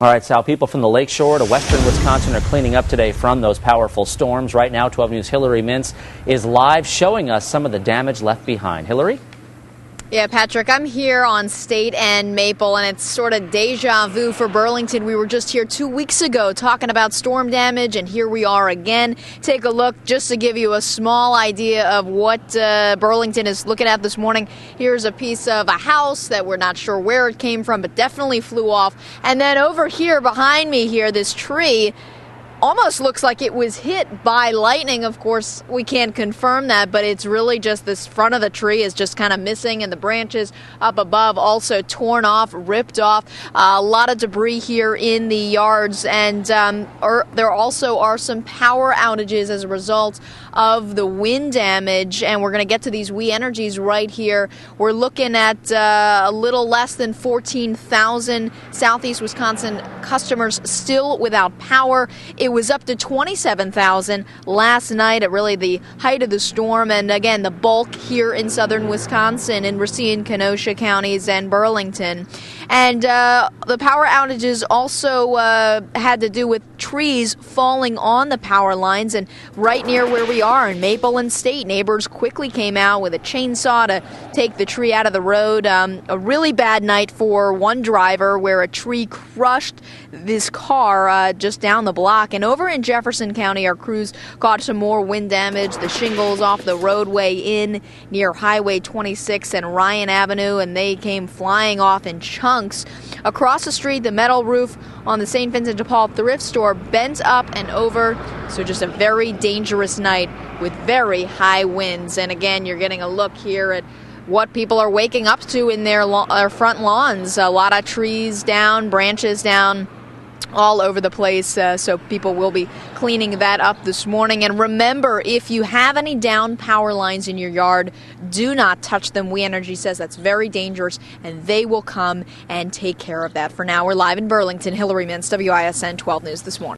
All right, Sal, people from the lakeshore to western Wisconsin are cleaning up today from those powerful storms. Right now, 12 News' Hillary Mintz is live showing us some of the damage left behind. Hillary? Yeah, Patrick, I'm here on State and Maple, and it's sort of deja vu for Burlington. We were just here 2 weeks ago talking about storm damage, and here we are again. Take a look just to give you a small idea of what Burlington is looking at this morning. Here's a piece of a house that we're not sure where it came from, but definitely flew off. And then over here behind me here, this tree almost looks like it was hit by lightning. Of course, we can't confirm that, but it's really just this front of the tree is just kind of missing, and the branches up above also torn off, ripped off. A lot of debris here in the yards, and there also are some power outages as a result of the wind damage, and we're going to get to these We Energies right here. We're looking at a little less than 14,000 Southeast Wisconsin customers still without power. It was up to 27,000 last night at really the height of the storm. And again, the bulk here in southern Wisconsin, in Racine, Kenosha counties, and Burlington. And the power outages also had to do with trees falling on the power lines. And right near where we are in Maple and State, neighbors quickly came out with a chainsaw to take the tree out of the road. A really bad night for one driver where a tree crushed this car just down the block. And over in Jefferson County, our crews caught some more wind damage. The shingles off the roadway in near Highway 26 and Ryan Avenue, and they came flying off in chunks. Across the street, the metal roof on the St. Vincent de Paul thrift store bent up and over. So just a very dangerous night with very high winds. And again, you're getting a look here at what people are waking up to in their front lawns. A lot of trees down, branches down, all over the place, so people will be cleaning that up this morning. And remember, if you have any down power lines in your yard, do not touch them. We Energy says that's very dangerous, and they will come and take care of that. For now, we're live in Burlington. Hillary Mintz, WISN 12 News this morning.